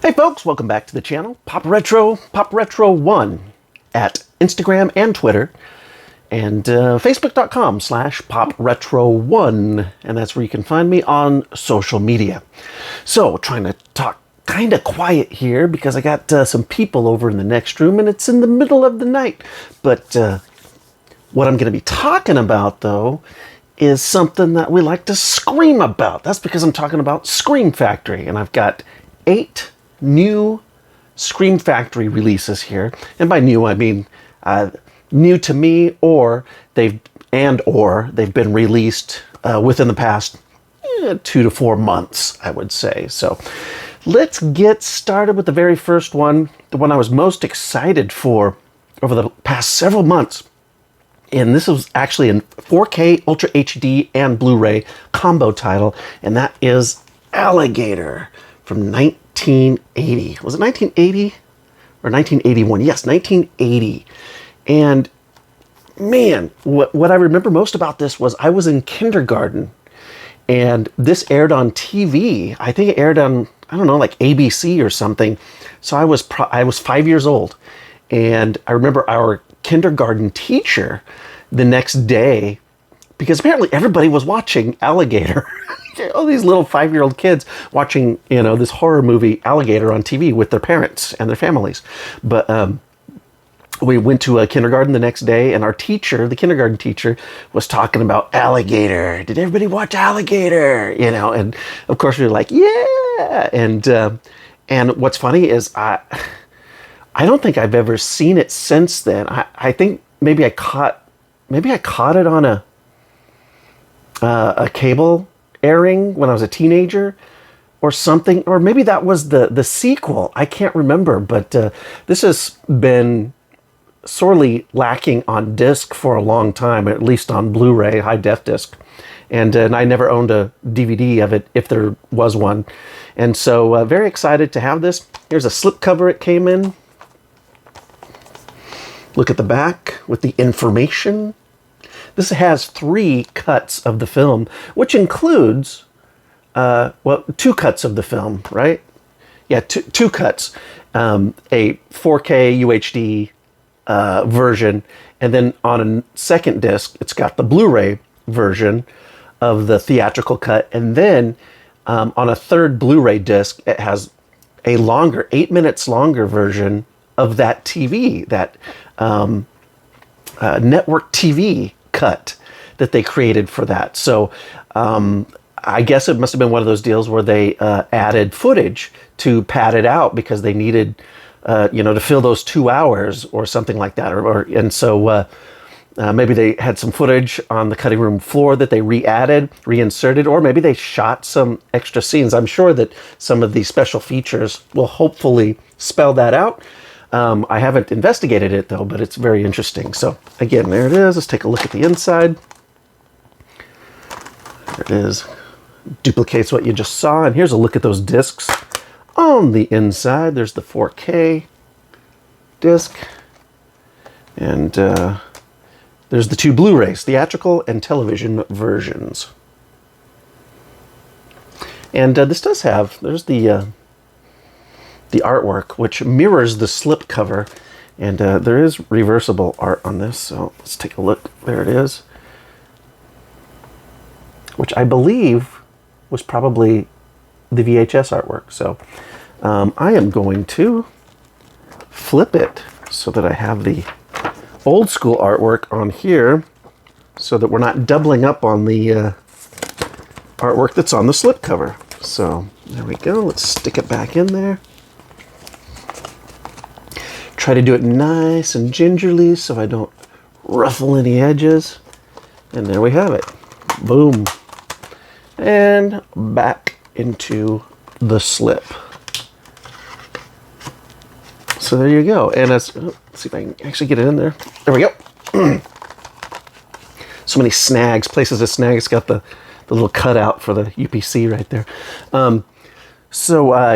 Hey folks, welcome back to the channel. Pop Retro 1 at Instagram and Twitter, and facebook.com/popretro1, and that's where you can find me on social media. So, trying to talk kind of quiet here because I got some people over in the next room and it's in the middle of the night. But what I'm going to be talking about, though, is something that we like to scream about. That's because I'm talking about Scream Factory, and I've got 8 new Scream Factory releases here. And by new, I mean new to me, or they've been released within the past 2 to 4 months, I would say. So let's get started with the very first one, the one I was most excited for over the past several months. And this was actually in 4K, Ultra HD, and Blu-ray combo title, and that is Alligator from 1980. Was it 1980 or 1981? Yes, 1980. And man, what I remember most about this was I was in kindergarten, and this aired on TV. I think it aired on, I don't know, like ABC or something. So I was 5 years old, and I remember our kindergarten teacher the next day, because apparently everybody was watching Alligator. All these little 5-year-old kids watching, this horror movie Alligator on TV with their parents and their families. But we went to a kindergarten the next day, and our teacher, the kindergarten teacher, was talking about Alligator. Did everybody watch Alligator? And of course we were like, yeah. And what's funny is I don't think I've ever seen it since then. I think maybe I caught it on a cable airing when I was a teenager or something, or maybe that was the sequel. I can't remember, but this has been sorely lacking on disc for a long time, at least on Blu-ray, high def disc. And I never owned a DVD of it, if there was one. And so very excited to have this. Here's a slipcover it came in. Look at the back with the information. This has 3 cuts of the film, which includes, 2 cuts of the film, right? Yeah, two cuts. A 4K UHD version, and then on a second disc, it's got the Blu-ray version of the theatrical cut, and then on a third Blu-ray disc, it has a longer, 8 minutes longer version of that TV, that network TV cut that they created for that. So I guess it must have been one of those deals where they added footage to pad it out because they needed, to fill those 2 hours or something like that. And so maybe they had some footage on the cutting room floor that they reinserted, or maybe they shot some extra scenes. I'm sure that some of these special features will hopefully spell that out. I haven't investigated it, though, but it's very interesting. So, again, there it is. Let's take a look at the inside. There it is. Duplicates what you just saw. And here's a look at those discs on the inside. There's the 4K disc. And there's the 2 Blu-rays, theatrical and television versions. And this does have, there's the artwork, which mirrors the slipcover, and there is reversible art on this, so let's take a look. There it is, which I believe was probably the VHS artwork. So I am going to flip it so that I have the old school artwork on here, so that we're not doubling up on the artwork that's on the slipcover. So there we go. Let's stick it back in there. Try to do it nice and gingerly so I don't ruffle any edges. And there we have it. Boom. And back into the slip. So there you go. And let's see if I can actually get it in there. There we go. So many snags, places to snag. It's got the little cutout for the UPC right there.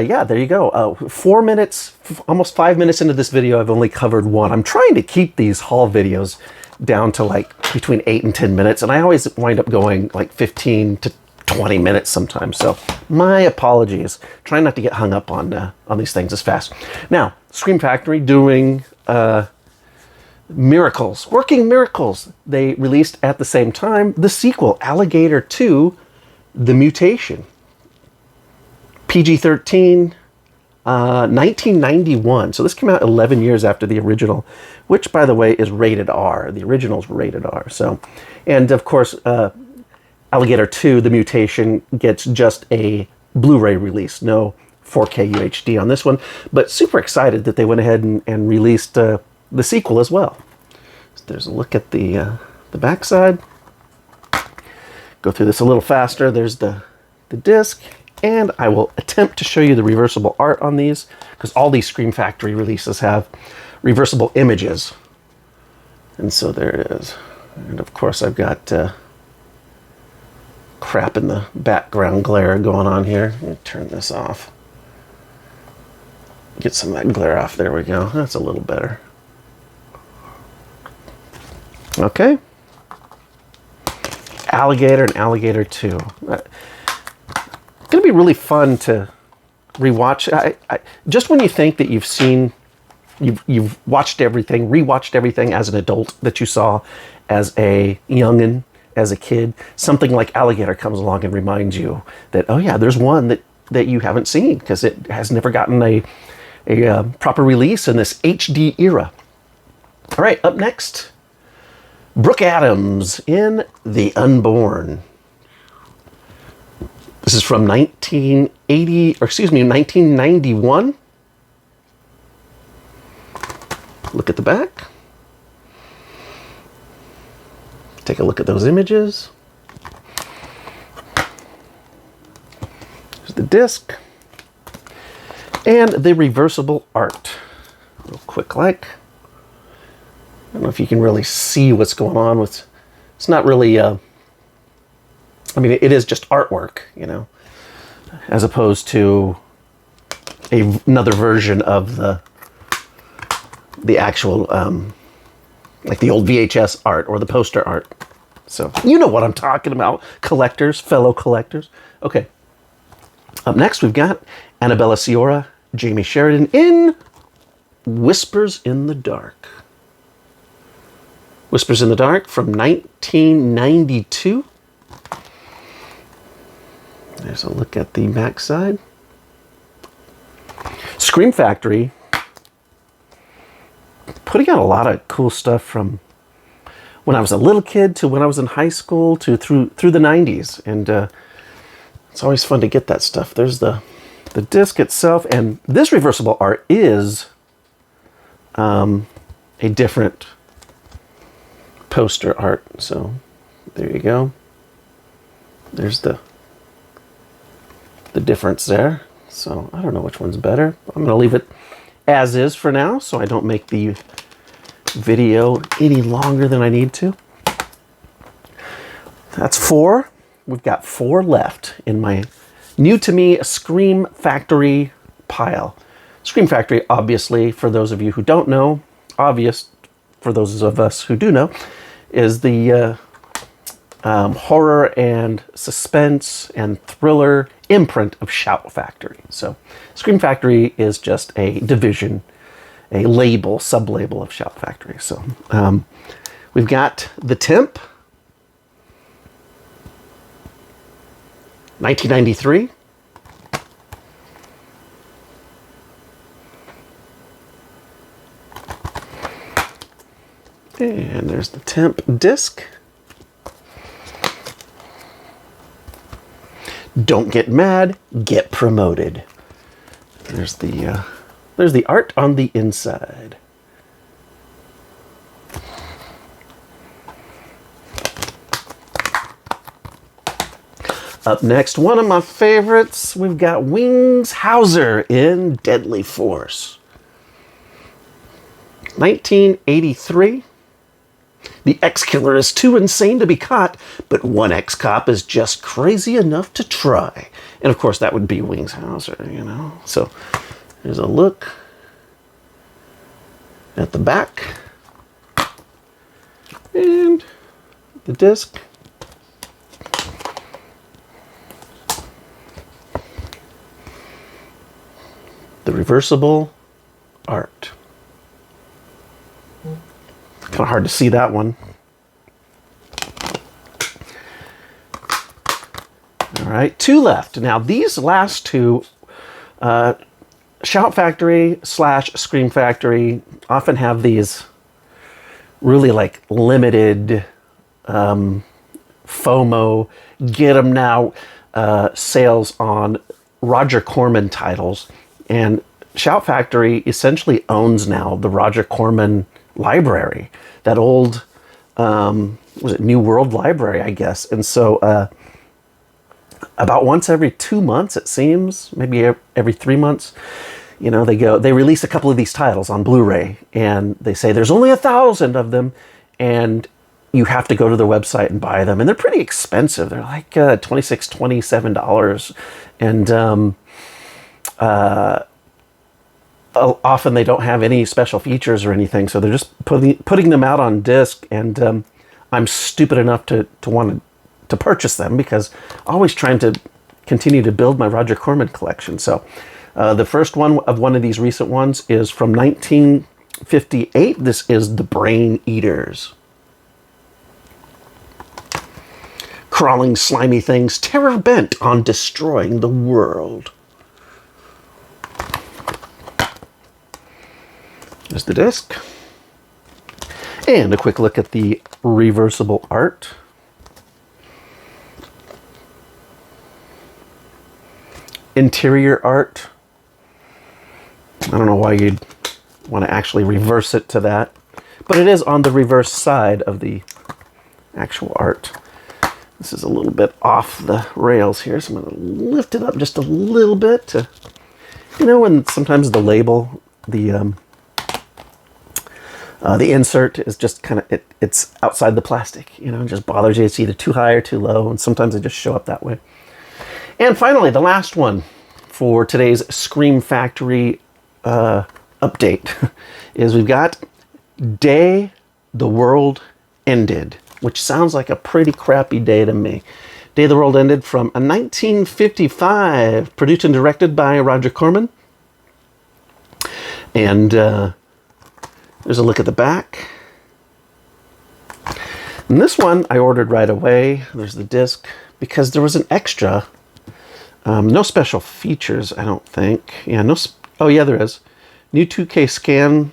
Yeah, there you go. 4 minutes, almost 5 minutes into this video, I've only covered one. I'm trying to keep these haul videos down to like between 8 and 10 minutes, and I always wind up going like 15 to 20 minutes sometimes. So my apologies. Try not to get hung up on these things as fast. Now, Scream Factory doing miracles, working miracles. They released at the same time the sequel, Alligator II, The Mutation. PG-13, 1991. So this came out 11 years after the original, which, by the way, is rated R. The original's rated R. So, and of course, Alligator II, The Mutation, gets just a Blu-ray release, no 4K UHD on this one. But super excited that they went ahead and released the sequel as well. So there's a look at the backside. Go through this a little faster. There's the disc. And I will attempt to show you the reversible art on these, because all these Scream Factory releases have reversible images. And so there it is. And of course I've got crap in the background glare going on here. Let me turn this off. Get some of that glare off. There we go. That's a little better. Okay. Alligator and Alligator 2. Going to be really fun to rewatch. Just when you think that you've watched everything, rewatched everything as an adult that you saw as a youngin', as a kid, something like Alligator comes along and reminds you that, oh yeah, there's one that you haven't seen because it has never gotten a proper release in this HD era. All right, up next, Brooke Adams in The Unborn. This is from 1991. Look at the back. Take a look at those images. There's the disc. And the reversible art. Real quick like. I don't know if you can really see what's going on with... It's not really... I mean, it is just artwork, you know, as opposed to another version of the actual, like the old VHS art or the poster art. So, you know what I'm talking about, collectors, fellow collectors. Okay. Up next, we've got Annabella, Sciorra, Jamey, Sheridan in Whispers in the Dark. Whispers in the Dark from 1992. There's a look at the backside. Scream Factory putting out a lot of cool stuff from when I was a little kid to when I was in high school to through the 90s. And it's always fun to get that stuff. There's the disc itself. And this reversible art is a different poster art. So there you go. There's the difference there. So I don't know which one's better. I'm going to leave it as is for now so I don't make the video any longer than I need to. That's 4. We've got 4 left in my new to me Scream Factory pile. Scream Factory, obviously, for those of you who don't know, obvious for those of us who do know, is the horror and suspense and thriller imprint of Shout Factory. So Scream Factory is just a division, a label, sub-label of Shout Factory. So we've got the Temp, 1993. And there's the Temp disc. Don't get mad, get promoted. There's the art on the inside. Up next, one of my favorites, we've got Wings Hauser in Deadly Force. 1983. The ex-killer is too insane to be caught, but one ex-cop is just crazy enough to try. And of course, that would be Wings Hauser, you know. So here's a look at the back. And the disc. the reversible art. Kind of hard to see that one. All right, 2 left. Now, these last 2, Shout Factory / Scream Factory often have these really like limited FOMO, get them now sales on Roger Corman titles. And Shout Factory essentially owns now the Roger Corman library, that old, was it New World Library, I guess. And so about once every 2 months, it seems, maybe every 3 months, you know, they release a couple of these titles on Blu-ray, and they say there's only 1,000 of them, and you have to go to their website and buy them. And they're pretty expensive. They're like $26, $27. And often they don't have any special features or anything, so they're just putting them out on disc. And I'm stupid enough to want to purchase them, because I'm always trying to continue to build my Roger Corman collection. So the first one of these recent ones is from 1958. This is The Brain Eaters. Crawling, slimy things, terror bent on destroying the world. There's the disc. And a quick look at the reversible art. Interior art. I don't know why you'd want to actually reverse it to that, but it is on the reverse side of the actual art. This is a little bit off the rails here, so I'm going to lift it up just a little bit to, you know, and sometimes the label, the insert is just kind of, it's outside the plastic, you know, it just bothers you. It's either too high or too low, and sometimes they just show up that way. And finally, the last one for today's Scream Factory update is we've got Day the World Ended, which sounds like a pretty crappy day to me. Day the World Ended from 1955, produced and directed by Roger Corman. And there's a look at the back. And this one I ordered right away. There's the disc, because there was an extra. No special features, I don't think. Yeah, oh yeah, there is. New 2K scan.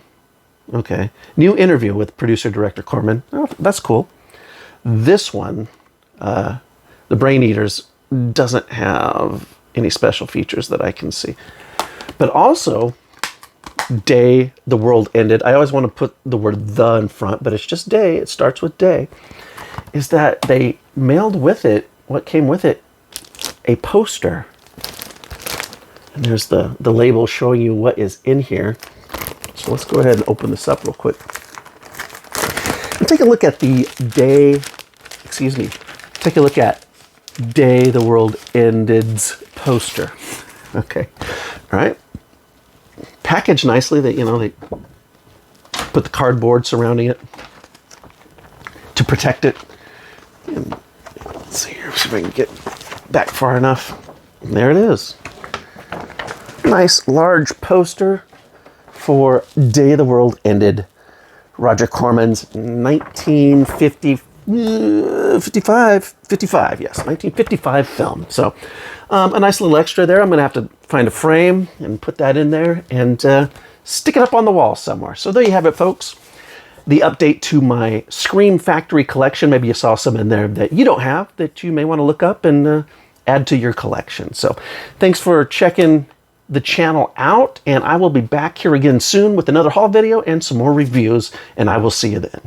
Okay. New interview with producer-director Corman. Oh, that's cool. This one, The Brain Eaters, doesn't have any special features that I can see. But also, Day the World Ended. I always want to put the word "the" in front, but it's just Day. It starts with Day. Is that they mailed with it, what came with it, a poster. And there's the label showing you what is in here. So let's go ahead and open this up real quick. And take a look at the Day, take a look at Day the World Ended's poster. Okay, all right. Packaged nicely. That, you know, they put the cardboard surrounding it to protect it. And let's see here, see if I can get back far enough. And there it is. Nice large poster for Day the World Ended, Roger Corman's 1955 film. So a nice little extra there. I'm going to have to find a frame and put that in there and stick it up on the wall somewhere. So there you have it, folks. The update to my Scream Factory collection. Maybe you saw some in there that you don't have, that you may want to look up and add to your collection. So thanks for checking the channel out, and I will be back here again soon with another haul video and some more reviews, and I will see you then.